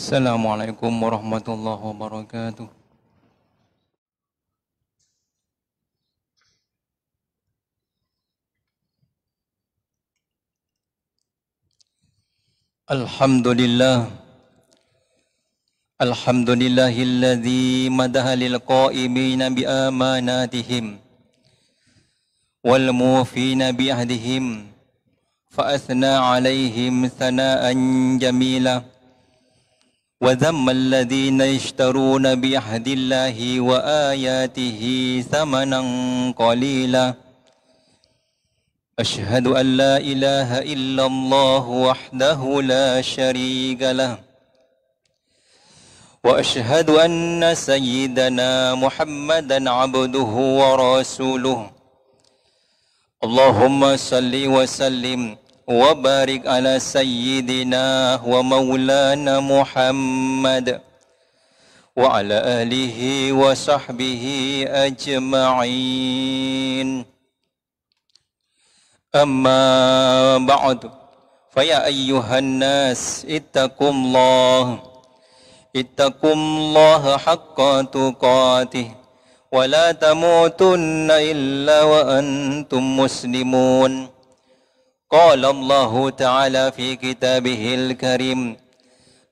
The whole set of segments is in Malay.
Assalamualaikum warahmatullahi wabarakatuh. Alhamdulillah. Alhamdulillahilladzi madaha lil qa'imina bi amanatihim wal muwafina bi ahdihim fa athna alaihim thana'an jamila wa dhamma alladhina yashtaruna bi ahdillahi wa ayatihi thamanan qalila. Ashhadu an la ilaha illallah wahdahu la sharika lah wa ashhadu anna sayyidana Muhammadan abduhu wa rasuluh. Allahumma salli wa sallim wa barik ala sayyidina wa maulana Muhammad wa ala alihi wa sahbihi ajma'in. Amma ba'du, faya ayyuhan nas ittaqullaha haqqa tuqatih wa la tamutunna illa wa antum muslimun. Qala Allah ta'ala fi kitabihil karim,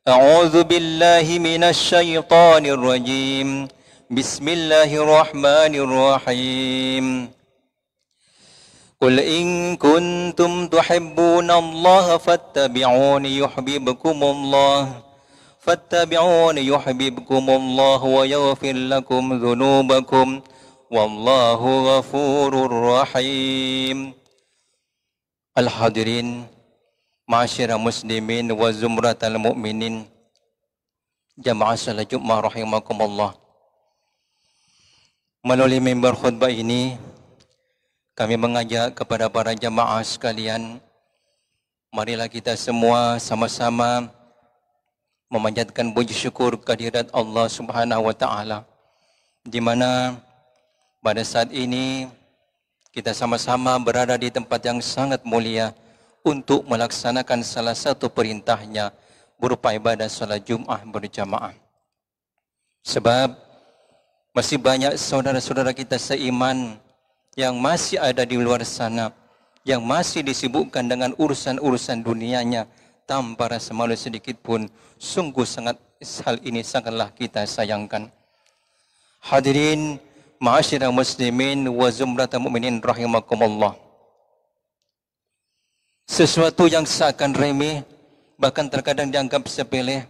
a'udzu billahi minasy syaithanir rajim. Bismillahirrahmanirrahim. Qul in kuntum tuhibbunallaha fattabi'uni yuhibbukumullah wa yaghfir lakum dhunubakum wallahu ghafurur rahim. Al-hadirin ma'asyiral muslimin wa zumratal mu'minin, jamaah salat Jumat rahimakumullah. Melalui mimbar khutbah ini kami mengajak kepada para jamaah sekalian, marilah kita semua sama-sama memanjatkan puji syukur kehadirat Allah Subhanahu wa taala, di mana pada saat ini kita sama-sama berada di tempat yang sangat mulia untuk melaksanakan salah satu perintahnya berupa ibadah salat Jumat berjamaah. Sebab masih banyak saudara-saudara kita seiman yang masih ada di luar sana, yang masih disibukkan dengan urusan-urusan dunianya tanpa rasa malu sedikit pun. Sungguh sangat hal ini sangatlah kita sayangkan. Hadirin ma'asyiral muslimin wa zumratal mu'minin rahimakumullah. Sesuatu yang seakan remeh, bahkan terkadang dianggap sepele,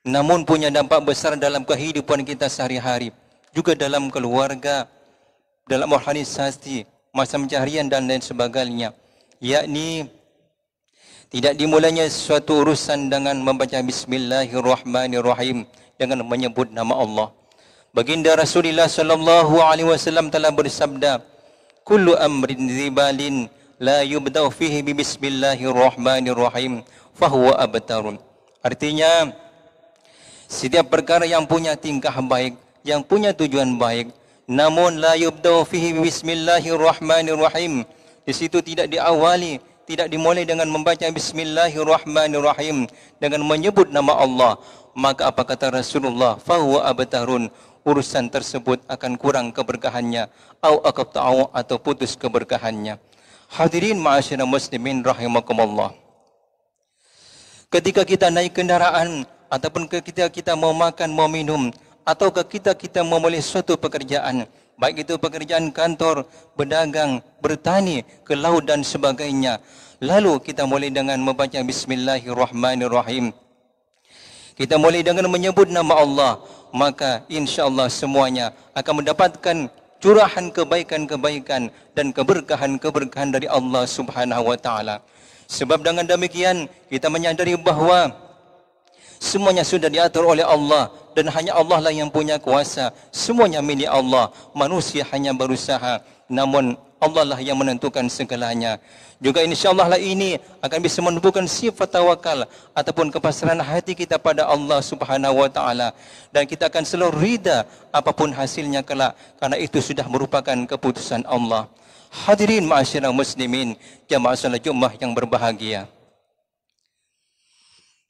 namun punya dampak besar dalam kehidupan kita sehari-hari, juga dalam keluarga, dalam organisasi, masa pencaharian dan lain sebagainya. Yakni tidak dimulainya suatu urusan dengan membaca bismillahirrahmanirrahim, dengan menyebut nama Allah. Baginda Rasulullah sallallahu alaihi wasallam telah bersabda, kullu amrin zibalin la yubda'u fihi bi bismillahirrahmanirrahim fahuwa abtarun. Artinya, setiap perkara yang punya tingkah baik, yang punya tujuan baik, namun la yubda'u fihi bismillahirrahmanirrahim, di situ tidak diawali, tidak dimulai dengan membaca bismillahirrahmanirrahim, dengan menyebut nama Allah, maka apa kata Rasulullah, fahuwa abtarun, urusan tersebut akan kurang keberkahannya, atau putus keberkahannya. Hadirin ma'asyiral muslimin rahimakumullah. Ketika kita naik kendaraan, ataupun ketika kita mau makan, mau minum, atau kita memulai suatu pekerjaan, baik itu pekerjaan kantor, berdagang, bertani, ke laut dan sebagainya, lalu kita mulai dengan membaca bismillahirrahmanirrahim, kita mulai dengan menyebut nama Allah, maka insya-Allah semuanya akan mendapatkan curahan kebaikan-kebaikan dan keberkahan-keberkahan dari Allah Subhanahu wa taala. Sebab dengan demikian kita menyadari bahawa semuanya sudah diatur oleh Allah, dan hanya Allah lah yang punya kuasa. Semuanya milik Allah. Manusia hanya berusaha, namun Allah lah yang menentukan segalanya. Juga insya-Allah lah ini akan bisa menumbuhkan sifat tawakal ataupun kepasrahan hati kita pada Allah Subhanahu wa taala, dan kita akan selalu ridha apapun hasilnya kelak, karena itu sudah merupakan keputusan Allah. Hadirin ma'asyiral muslimin, jamaah salat Jumat yang berbahagia.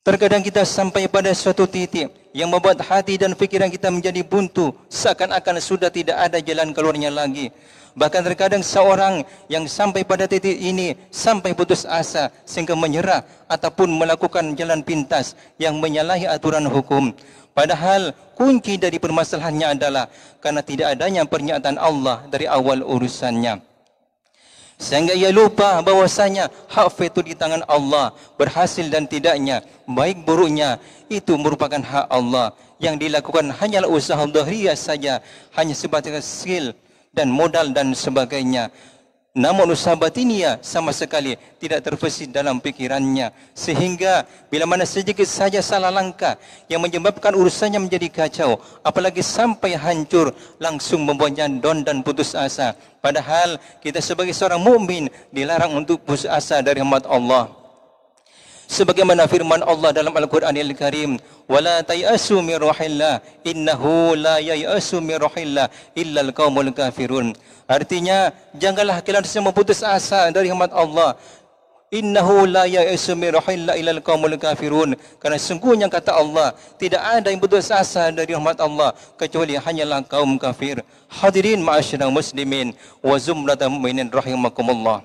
Terkadang kita sampai pada suatu titik yang membuat hati dan fikiran kita menjadi buntu, seakan-akan sudah tidak ada jalan keluarnya lagi. Bahkan terkadang seorang yang sampai pada titik ini sampai putus asa sehingga menyerah ataupun melakukan jalan pintas yang menyalahi aturan hukum. Padahal kunci dari permasalahannya adalah karena tidak adanya pernyataan Allah dari awal urusannya. Sehingga ia lupa bahwasanya hak itu di tangan Allah, berhasil dan tidaknya, baik buruknya itu merupakan hak Allah. Yang dilakukan hanyalah usaha dhahriyah saja, hanya sebatas skill dan modal dan sebagainya. Namun usaha batiniah sama sekali tidak terbesit dalam pikirannya, sehingga bila mana sedikit saja salah langkah yang menyebabkan urusannya menjadi kacau, apalagi sampai hancur, langsung membuatnya down dan putus asa. Padahal kita sebagai seorang mukmin dilarang untuk putus asa dari rahmat Allah. Sebagaimana firman Allah dalam Al-Quranil Karim, "Wala tayasu min rahillah, innahu la yayasu min rahillah illa al-qaumul kafirun." Artinya, janganlah kalian semua putus asa dari rahmat Allah. Innahu la yayasu min rahillah illa al-qaumul kafirun. Karena sungguhnya kata Allah, tidak ada yang putus asa dari rahmat Allah kecuali hanyalah kaum kafir. Hadirin ma'asyiral muslimin wa zumratal mu'minin rahimakumullah.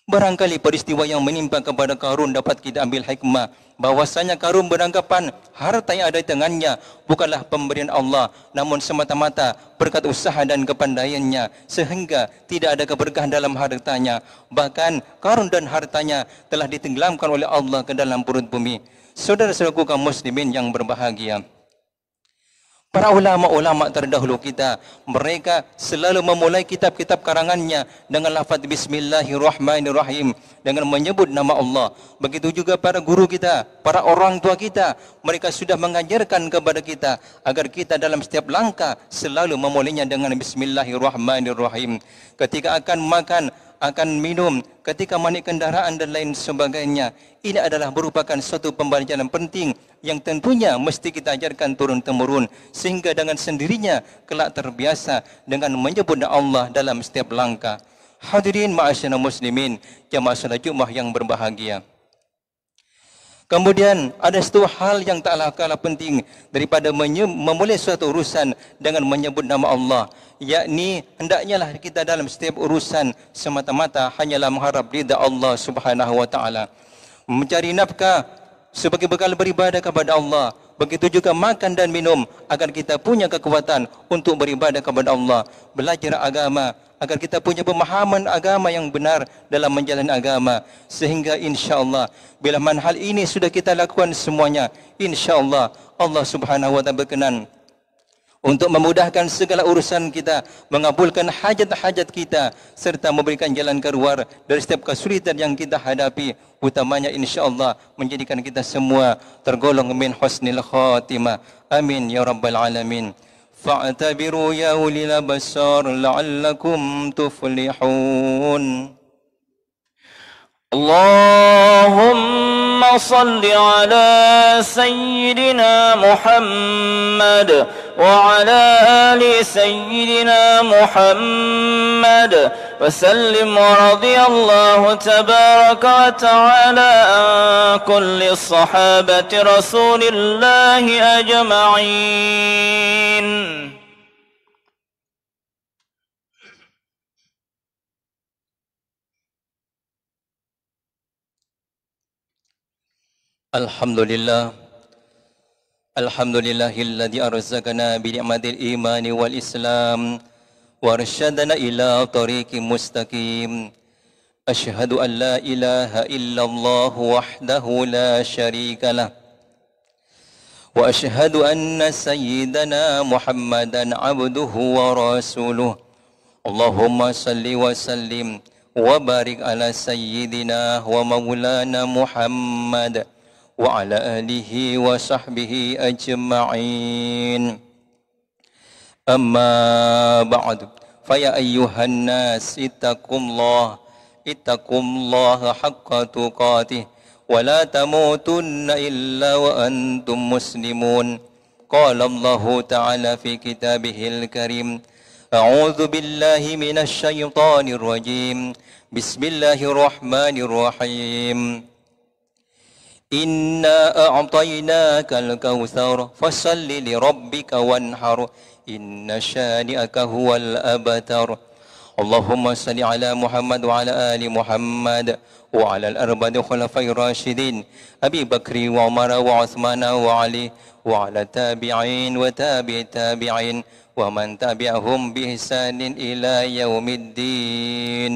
Barangkali peristiwa yang menimpa kepada Qarun dapat kita ambil hikmah bahwasanya Qarun beranggapan harta yang ada di tangannya bukanlah pemberian Allah, namun semata-mata berkat usaha dan kepandaiannya, sehingga tidak ada keberkahan dalam hartanya. Bahkan Qarun dan hartanya telah ditenggelamkan oleh Allah ke dalam perut bumi. Saudara-saudaraku kaum muslimin yang berbahagia, para ulama-ulama terdahulu kita, mereka selalu memulai kitab-kitab karangannya dengan lafaz Bismillahirrahmanirrahim, dengan menyebut nama Allah. Begitu juga para guru kita, para orang tua kita, mereka sudah mengajarkan kepada kita agar kita dalam setiap langkah selalu memulainya dengan Bismillahirrahmanirrahim. Ketika akan makan, akan minum, ketika menaiki kendaraan dan lain sebagainya. Ini adalah merupakan suatu pembelajaran penting yang tentunya mesti kita ajarkan turun-temurun, sehingga dengan sendirinya kelak terbiasa dengan menyebut Allah dalam setiap langkah. Hadirin ma'asyiral muslimin, jamaah salat Jumat yang berbahagia. Kemudian ada satu hal yang tak kalah penting daripada memulai suatu urusan dengan menyebut nama Allah, yakni hendaknya lah kita dalam setiap urusan semata-mata hanyalah mengharap ridha Allah Subhanahu wa taala. Mencari nafkah sebagai bekal beribadah kepada Allah, begitu juga makan dan minum agar kita punya kekuatan untuk beribadah kepada Allah, belajar agama agar kita punya pemahaman agama yang benar dalam menjalani agama, sehingga insya-Allah bila mana hal ini sudah kita lakukan semuanya, insya-Allah Allah Subhanahu wa taala berkenan untuk memudahkan segala urusan kita, mengabulkan hajat-hajat kita, serta memberikan jalan keluar dari setiap kesulitan yang kita hadapi, utamanya insya-Allah menjadikan kita semua tergolong min husnil khatimah. Amin ya rabbal alamin. فاعتبروا يا أولي الأبصار لعلكم تفلحون. اللهم صل على سيدنا محمد وعلى آل سيدنا محمد وسلم، ورضي الله تبارك وتعالى عن كل الصحابة رسول الله أجمعين. Alhamdulillahilladzi arzaqana bi ni'matil imani wal islam wa arsyadana ila tariqim mustaqim. Asyhadu an la ilaha illallah wahdahu la syarika lah, wa asyhadu anna sayyidana Muhammadan abduhu wa rasuluh. Allahumma salli wa sallim wa barik ala sayyidina wa maulana Muhammad wa ala alihi wa sahbihi ajma'in. Amma ba'd, fa ya ayyuhan nas ittaqullaha haqqa tuqatih wa la tamutunna illa wa antum muslimun. Qala Allah ta'ala fi kitabihil karim, a'udzu billahi minasy syaithanir rajim. Bismillahirrahmanirrahim. إنا أعطيناك الكوثر فصل لربك وانحر إن شانئك هو الأبتر اللهم صل على محمد وعلى آل محمد وعلى الأربعة الخلفاء الراشدين أبي بكر وعمر وعثمان وعلي وعلى التابعين وتابع التابعين ومن تبعهم بإحسان إلى يوم الدين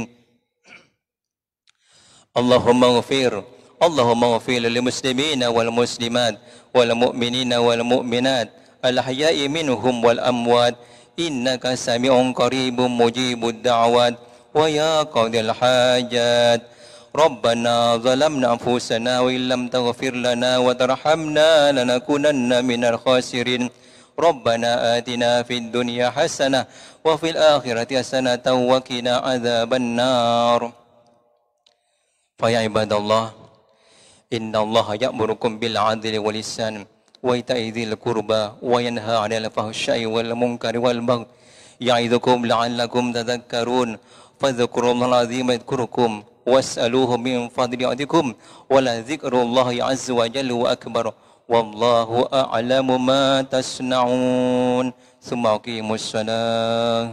اللهم اغفر للمسلمين والمسلمات والمؤمنين والمؤمنات الأحياء منهم والأموات إنك سميع قريب مجيب الدعوات ويا قاضي الحاجات ربنا ظلمنا أنفسنا وإن لم تغفر لنا وترحمنا لنكونن من الخاسرين ربنا آتنا في الدنيا حسنة وفي الآخرة حسنة وقنا عذاب النار فيا عباد الله إن الله يأمركم بالعدل والإحسان وإيتاء ذي القربى وينهى عن الفحشاء والمنكر والبغي يعظكم لعلكم تذكرون فاذكروا الله العظيم يذكركم واسألوه من فضل يعطكم ولذكر الله عز وجل وأكبر والله أعلم ما تصنعون ثم أقيموا الصلاة